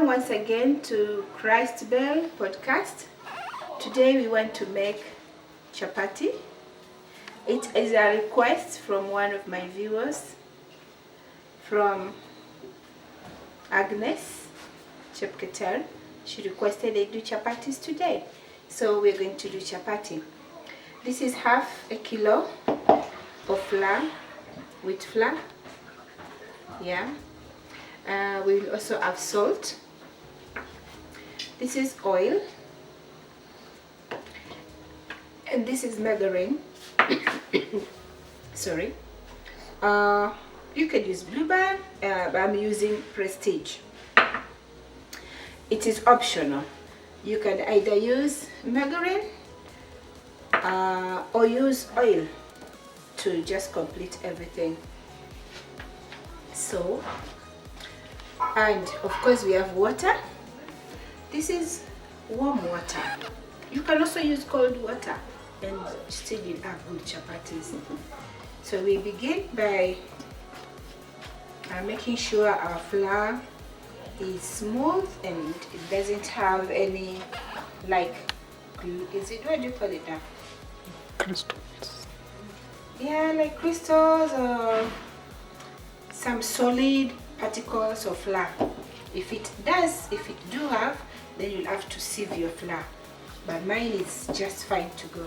Welcome once again to Christ Bell podcast. Today we want to make chapati. It is a request from one of my viewers, from Agnes Chepketer. She requested I do chapatis today, so we're going to do chapati. This is half a kilo of flour, wheat flour. Yeah. We will also have salt. This is oil, and this is margarine. Sorry. You could use Blue Band, but I'm using Prestige. It is optional. You can either use margarine or use oil to just complete everything. So, and of course we have water. This is warm water. You can also use cold water and still you'll have good chapatis. So we begin by making sure our flour is smooth and it doesn't have any, like, is it, what do you call it now? Crystals. Yeah, like crystals or some solid particles of flour. If it do have, then you'll have to sieve your flour, but mine is just fine to go.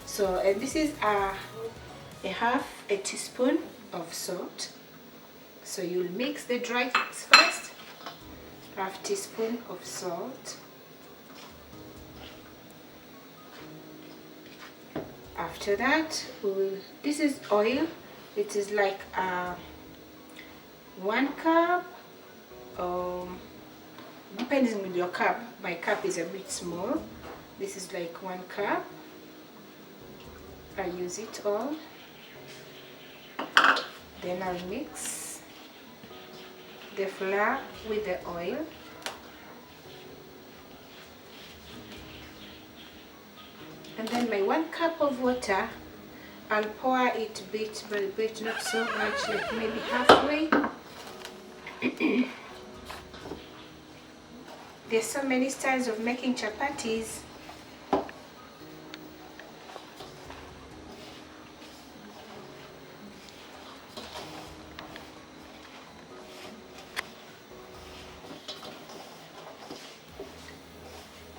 So, and this is a half a teaspoon of salt. So you'll mix the dry things first. Half teaspoon of salt. After that, this is oil. It is like 1 cup, depending on your cup. My cup is a bit small. This is like 1 cup. I use it all. Then I'll mix the flour with the oil. And then my 1 cup of water, I'll pour it bit by bit, not so much, like maybe halfway. There's so many styles of making chapatis.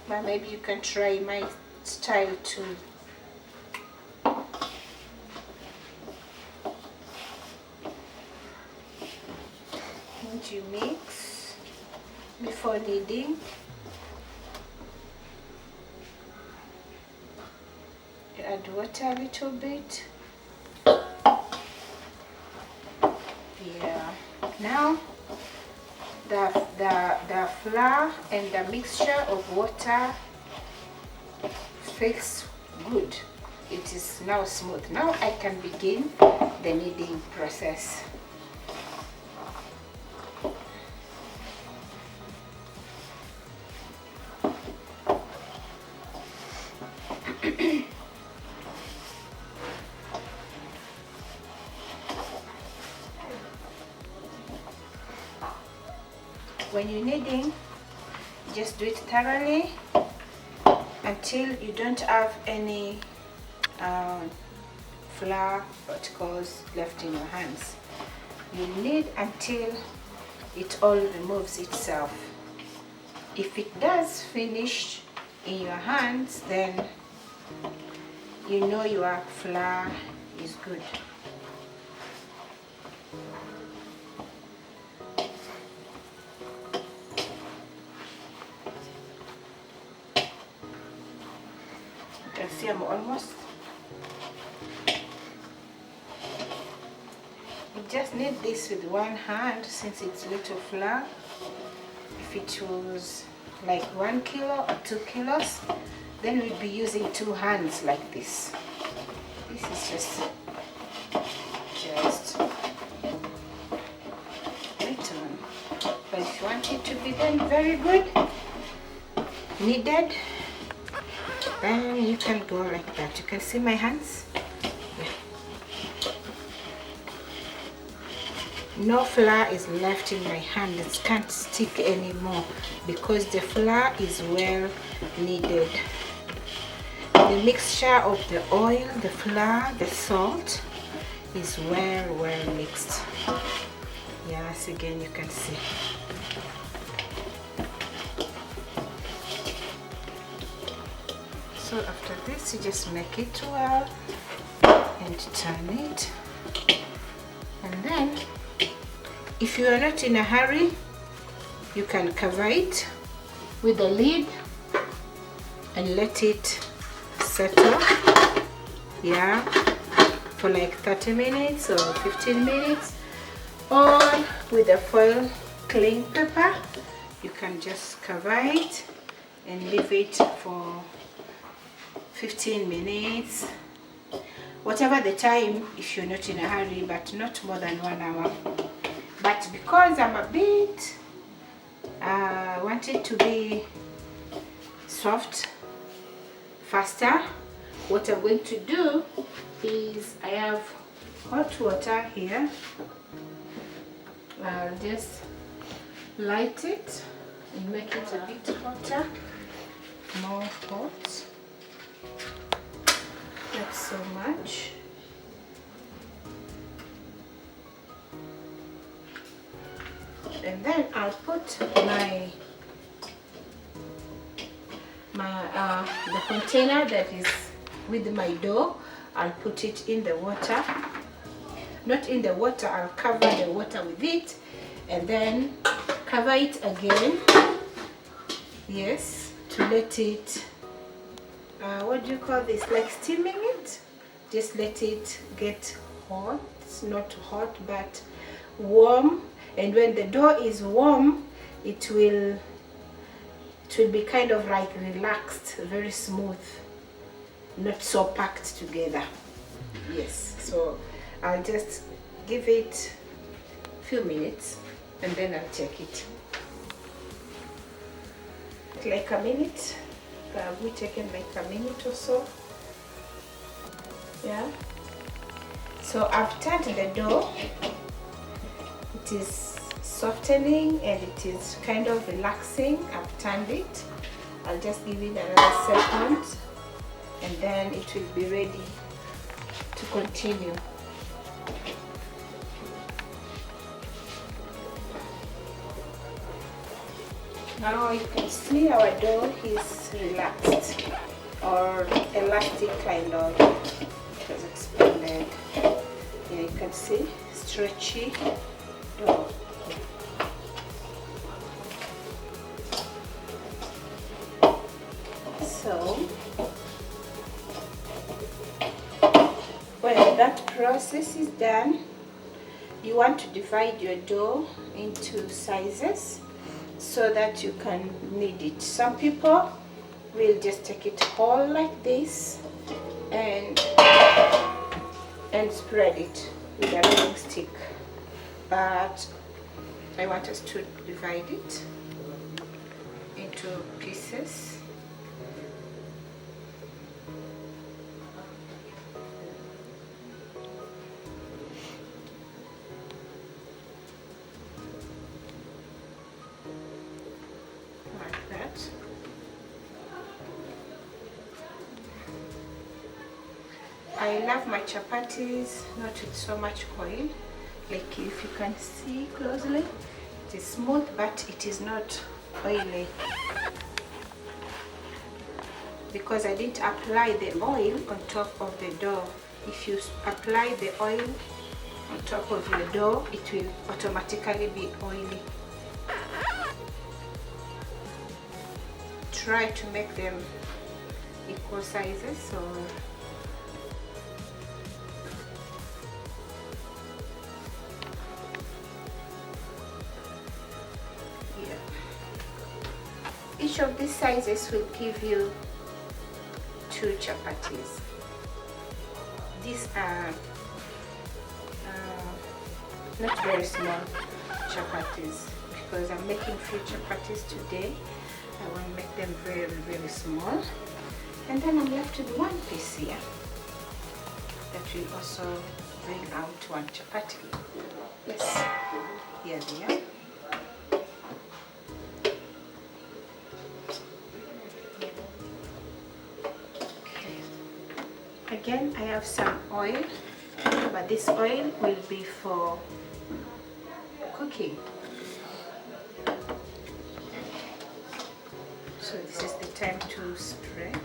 But maybe you can try my style too. And you mix before kneading. You add water a little bit. Yeah. Now the flour and the mixture of water feels good. It is now smooth. Now I can begin the kneading process. When you're kneading, just do it thoroughly until you don't have any flour particles left in your hands. You knead until it all removes itself. If it does finish in your hands, then you know your flour is good. You can see I'm almost. You just knead this with one hand since it's little flour. If it was like 1 kilo or 2 kilos, then we'd be using 2 hands like this. This is just little. But if you want it to be done very good, kneaded, then you can go like that. You can see my hands. Yeah. no flour is left in my hand. It can't stick anymore because the flour is well kneaded. The mixture of the oil, the flour, the salt is well mixed. Yes, again you can see. So after this, you just make it well and turn it. And then, if you are not in a hurry, you can cover it with a lid and let it settle, yeah, for like 30 minutes or 15 minutes. Or with a foil cling paper, you can just cover it and leave it for 15 minutes, whatever the time, if you're not in a hurry, but not more than 1 hour. But because I'm a bit want it to be soft faster, what I'm going to do is I have hot water here. I'll just light it and make it a bit hotter, more hot. Not so much. And then I'll put the container that is with my dough. I'll put it in the water. Not in the water, I'll cover the water with it and then cover it again. Yes, to let it, what do you call this, like steaming it? Just let it get hot. It's not hot but warm, and when the dough is warm, it will be kind of like relaxed, very smooth, not so packed together. Yes, so I'll just give it a few minutes and then I'll check it. Like a minute. We've taken like a minute or so. Yeah. So I've turned the dough. It is softening and it is kind of relaxing. I've turned it. I'll just give it another second and then it will be ready to continue. Now you can see our dough is relaxed or elastic kind of. It has expanded. Here you can see stretchy dough. So when that process is done, you want to divide your dough into sizes so that you can knead it. Some people will just take it whole like this and spread it with a rolling stick, but I want us to divide it into pieces. Like that. I love my chapatis not with so much oil. Like if you can see closely, it is smooth but it is not oily, because I didn't apply the oil on top of the dough. If you apply the oil on top of your dough, it will automatically be oily. Try to make them equal sizes. So each of these sizes will give you 2 chapatis. These are not very small chapatis because I'm making few chapatis today. I want to make them very, very small. And then I'm left with one piece here that will also bring out one chapati. Yes, here they are. Again, I have some oil, but this oil will be for cooking. So this is the time to spread.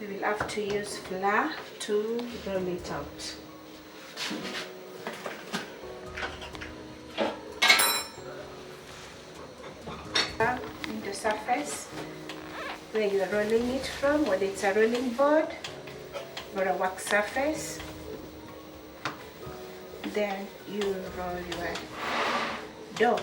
We will have to use flour to roll it out. In the surface where you are rolling it from, whether it's a rolling board or a wax surface, then you roll your dough.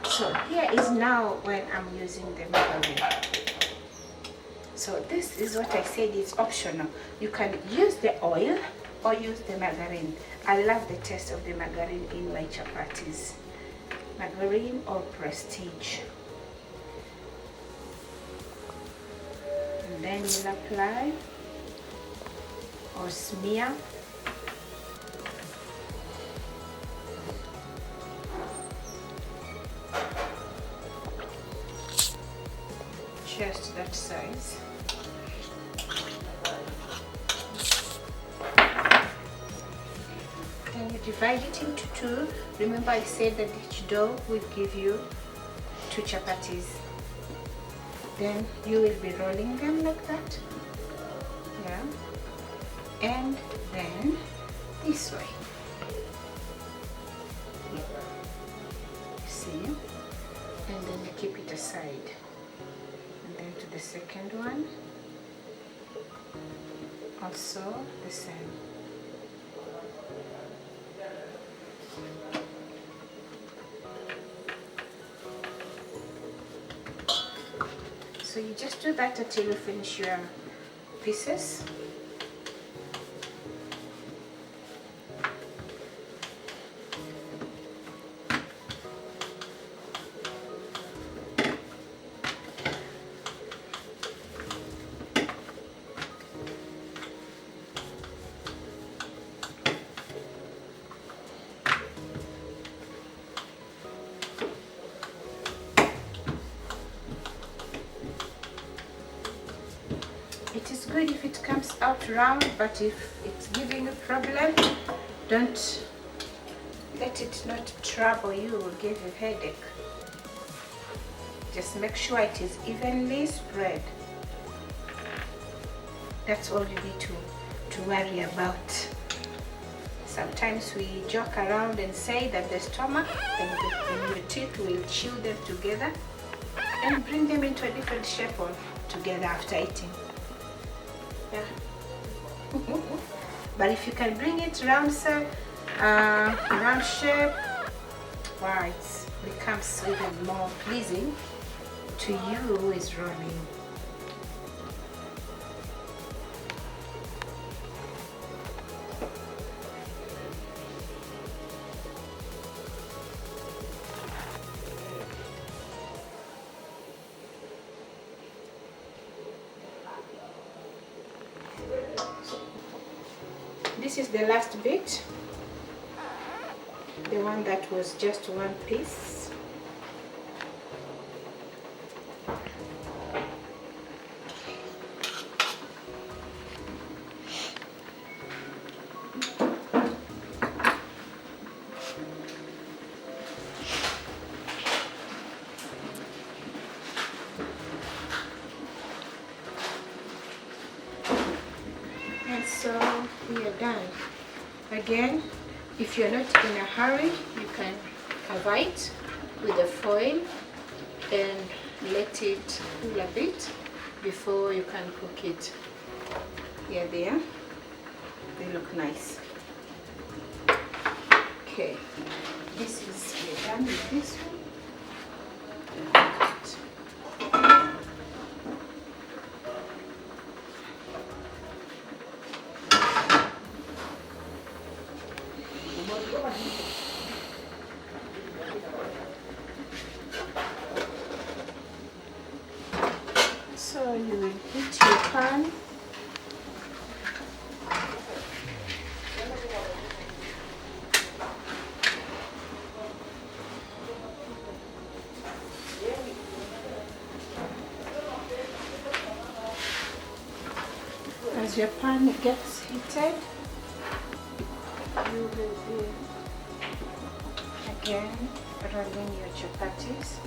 So here is now when I'm using the margarine. So this is what I said is optional. You can use the oil or use the margarine. I love the taste of the margarine in my chapatis. Margarine or Prestige. And then you'll apply or smear. Just that size. Then you divide it into two. Remember I said that each dough will give you 2 chapatis. Then you will be rolling them like that. Yeah. And then this way. See? And then you keep it aside. And then to the second one, also the same. So you just do that until you finish your pieces. It is good if it comes out round, but if it's giving a problem, don't let it not trouble you or give you a headache. Just make sure it is evenly spread. That's all you need to worry about. Sometimes we joke around and say that the stomach and your teeth will chew them together and bring them into a different shape all together after eating. Yeah. But if you can bring it round shape, wow, it becomes even more pleasing to you who is rolling. This is the last bit, the one that was just one piece. And so we are done. Again, if you're not in a hurry, you can cover it with a foil and let it cool a bit before you can cook it. Here they are. They look nice. Okay, this is, we're done with this one. So you will heat your pan. As your pan gets heated, you will be again rolling your chapatis.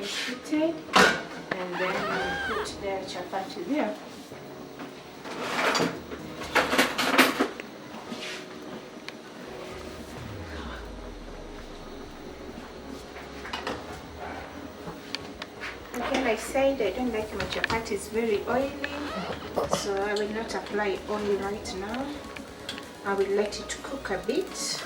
Heated, and then we put the chapati there. Again, I said I don't like my chapatis very oily, so I will not apply oil right now. I will let it cook a bit.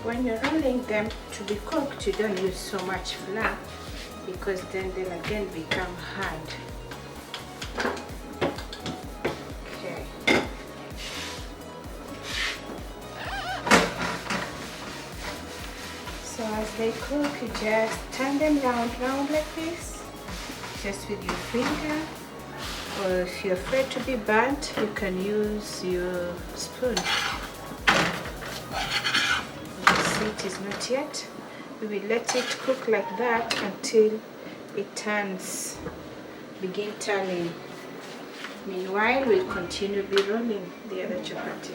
When you're rolling them to be cooked, you don't use so much flour because then they'll again become hard. Okay. So as they cook, you just turn them round like this, just with your finger, or if you're afraid to be burnt, you can use your spoon. It is not yet. We will let it cook like that until it turns, begin turning. Meanwhile, we'll continue be rolling the other chapati.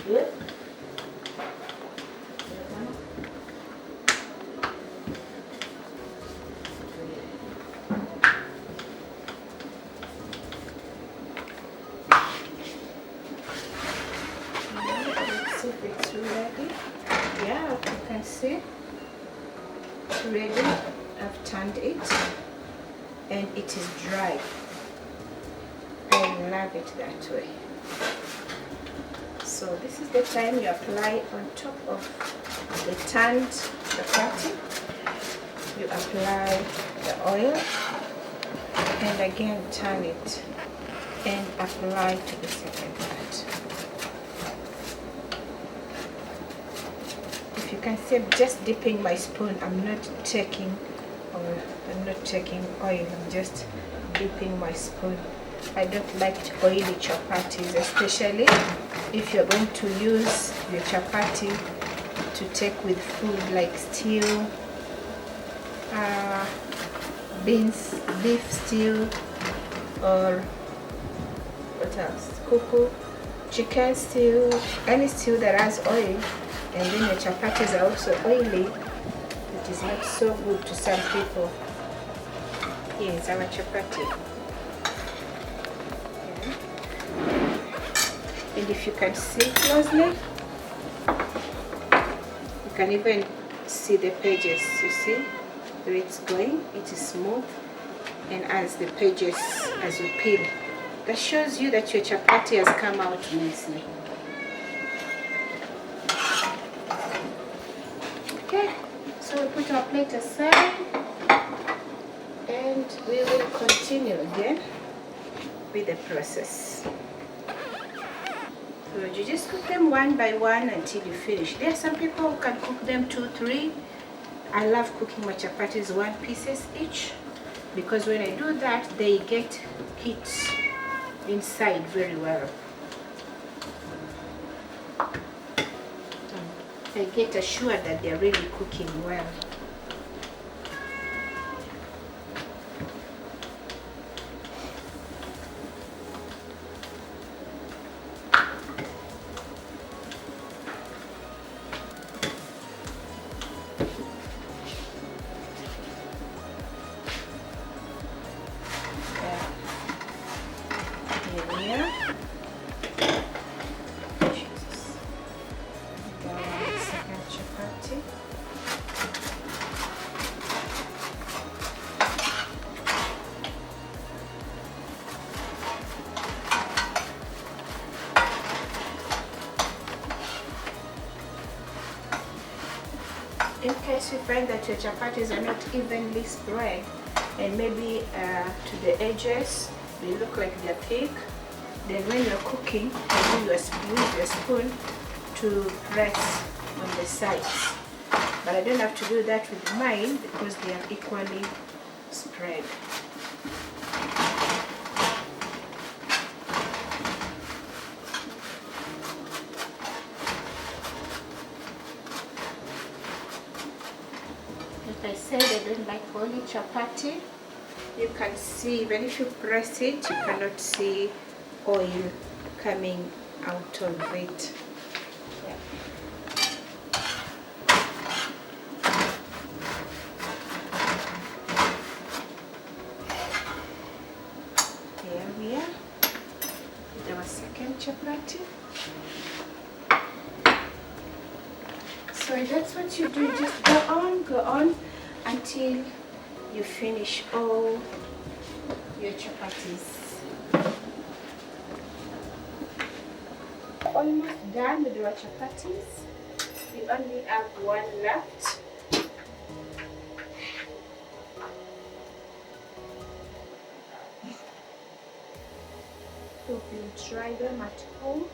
Yep. If it's ready, yeah, you can see it's ready. I've turned it and it is dry. I love it that way. So this is the time you apply on top of the turned chapati. You apply the oil and again turn it and apply to the second part. You can see I'm just dipping my spoon. I'm not taking oil. I'm just dipping my spoon. I don't like oily chapatis, especially if you're going to use your chapati to take with food like stew, beef stew, or what else? Kuku, chicken stew, any stew that has oil. And then the chapatis are also oily. It is not so good to some people. Here is our chapati. Okay. And if you can see closely, you can even see the pages. You see where it's going? It is smooth, and as the pages, as you peel, that shows you that your chapati has come out nicely. Okay, so we put our plate aside and we will continue again with the process. So you just cook them one by one until you finish. There are some people who can cook them 2, 3. I love cooking my chapatis 1 pieces each, because when I do that, they get heat inside very well. I get assured that they're really cooking well. In case you find that your chapatis are not evenly spread and maybe to the edges they look like they're thick, then when you're cooking, you use your spoon to press on the sides. But I don't have to do that with mine because they are equally spread. Like I said, I don't like only chapati. You can see, even if you press it, you cannot see oil coming out of it. Yeah. Here we are with our second chapati. So that's what you do, just go on until you finish all your chapatis. Almost done with our chapatis. We only have one left. Hope you try them at home.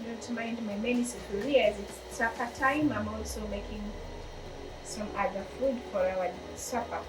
Don't mind my many sufuria, as it's supper time. I'm also making some other food for our supper.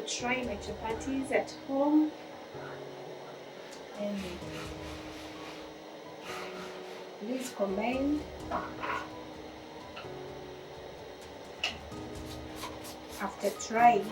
try my chapatis at home, and please comment after trying.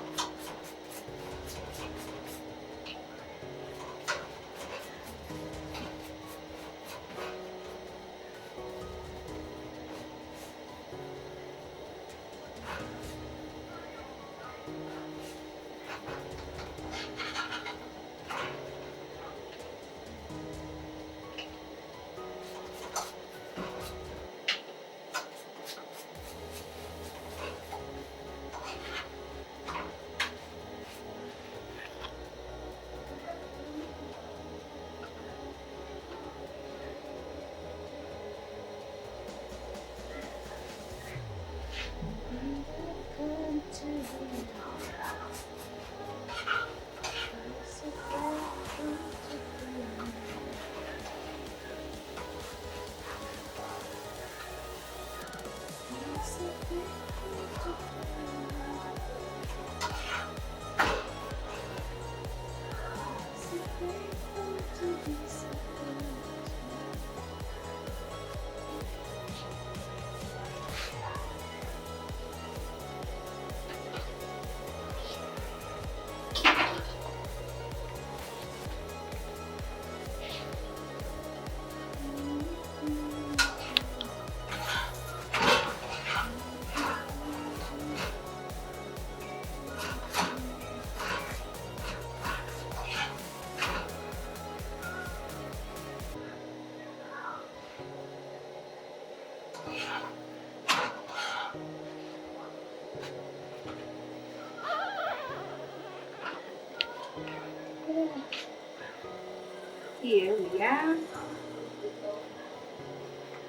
Here we are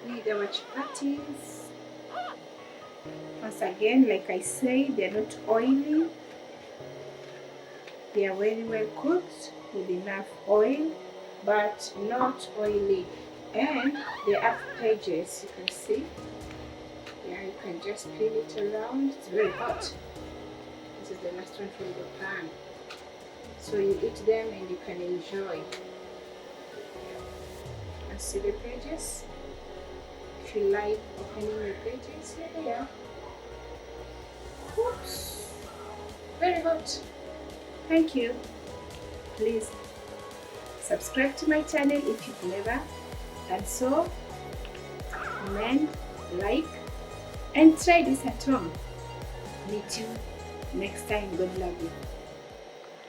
with our chapatis. Once again, like I say, they're not oily. They are very well cooked with enough oil, but not oily. And they have edges, you can see. Yeah, you can just peel it around. It's very hot. This is the last one from the pan. So you eat them and you can enjoy. And see the pages? If you like opening your pages, here they are. Oops! Very hot. Thank you. Please subscribe to my channel if you've never done so. Comment, like, and try this at home. Meet you next time. God love you.